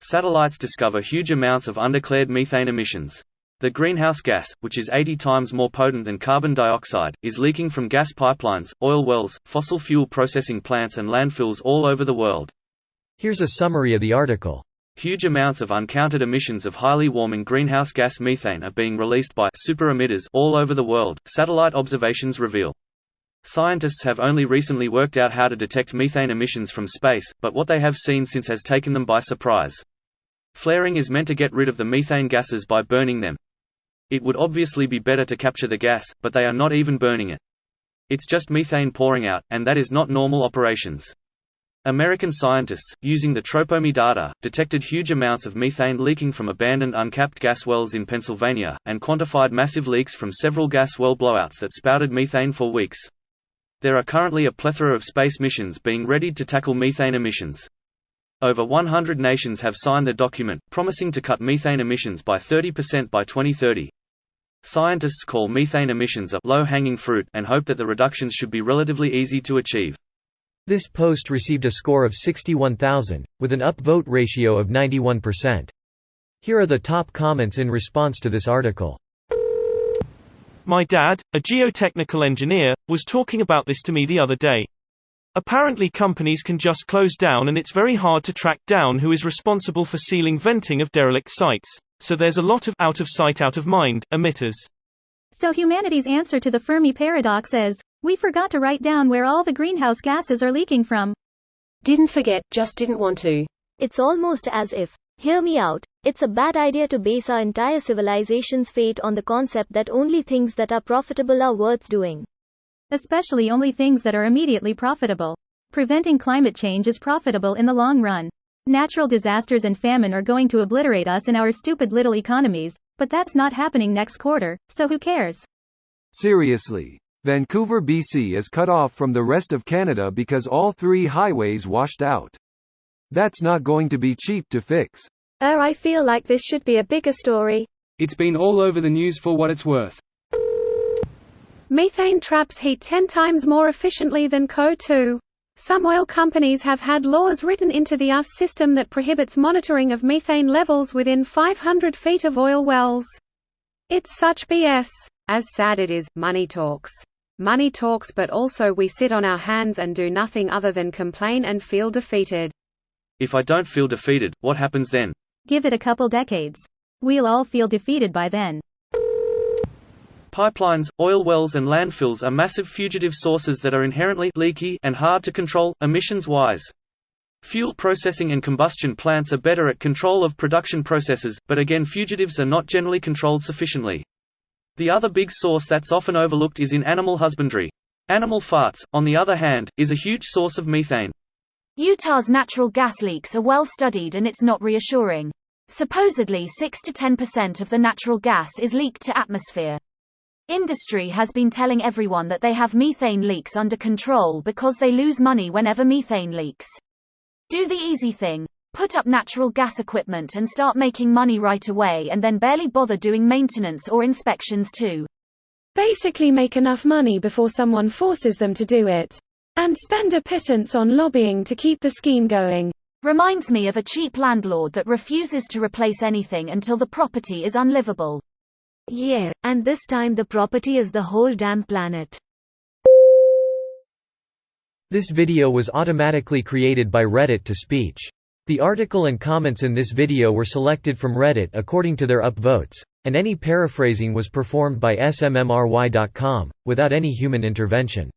Satellites discover huge amounts of undeclared methane emissions. The greenhouse gas, which is 80 times more potent than carbon dioxide, is leaking from gas pipelines, oil wells, fossil fuel processing plants and landfills all over the world. Here's a summary of the article. Huge amounts of uncounted emissions of highly warming greenhouse gas methane are being released by super emitters all over the world, satellite observations reveal. Scientists have only recently worked out how to detect methane emissions from space, but what they have seen since has taken them by surprise. Flaring is meant to get rid of the methane gases by burning them. It would obviously be better to capture the gas, but they are not even burning it. It's just methane pouring out, and that is not normal operations. American scientists, using the tropomi data, detected huge amounts of methane leaking from abandoned uncapped gas wells in Pennsylvania, and quantified massive leaks from several gas well blowouts that spouted methane for weeks. There are currently a plethora of space missions being readied to tackle methane emissions. Over 100 nations have signed the document, promising to cut methane emissions by 30% by 2030. Scientists call methane emissions a low-hanging fruit and hope that the reductions should be relatively easy to achieve. This post received a score of 61,000, with an upvote ratio of 91%. Here are the top comments in response to this article. My dad, a geotechnical engineer, was talking about this to me the other day. Apparently companies can just close down and it's very hard to track down who is responsible for sealing venting of derelict sites. So there's a lot of out of sight out of mind emitters. So humanity's answer to the Fermi paradox is, we forgot to write down where all the greenhouse gases are leaking from. Didn't forget, just didn't want to. It's almost as if, hear me out, it's a bad idea to base our entire civilization's fate on the concept that only things that are profitable are worth doing. Especially only things that are immediately profitable. Preventing climate change is profitable in the long run. Natural disasters and famine are going to obliterate us in our stupid little economies, but that's not happening next quarter, so who cares? Seriously. Vancouver, BC is cut off from the rest of Canada because all 3 highways washed out. That's not going to be cheap to fix. I feel like this should be a bigger story. It's been all over the news for what it's worth. Methane traps heat 10 times more efficiently than CO2. Some oil companies have had laws written into the US system that prohibits monitoring of methane levels within 500 feet of oil wells. It's such BS. As sad it is, money talks. Money talks, but also we sit on our hands and do nothing other than complain and feel defeated. If I don't feel defeated, what happens then? Give it a couple decades. We'll all feel defeated by then. Pipelines, oil wells and landfills are massive fugitive sources that are inherently leaky and hard to control, emissions-wise. Fuel processing and combustion plants are better at control of production processes, but again fugitives are not generally controlled sufficiently. The other big source that's often overlooked is in animal husbandry. Animal farts, on the other hand, is a huge source of methane. Utah's natural gas leaks are well studied and it's not reassuring. Supposedly 6 to 10% of the natural gas is leaked to atmosphere. Industry has been telling everyone that they have methane leaks under control because they lose money whenever methane leaks. Do the easy thing. Put up natural gas equipment and start making money right away and then barely bother doing maintenance or inspections too. Basically make enough money before someone forces them to do it. And spend a pittance on lobbying to keep the scheme going. Reminds me of a cheap landlord that refuses to replace anything until the property is unlivable. Yeah, and this time the property is the whole damn planet. This video was automatically created by Reddit to speech. The article and comments in this video were selected from Reddit according to their upvotes, and any paraphrasing was performed by smmry.com, without any human intervention.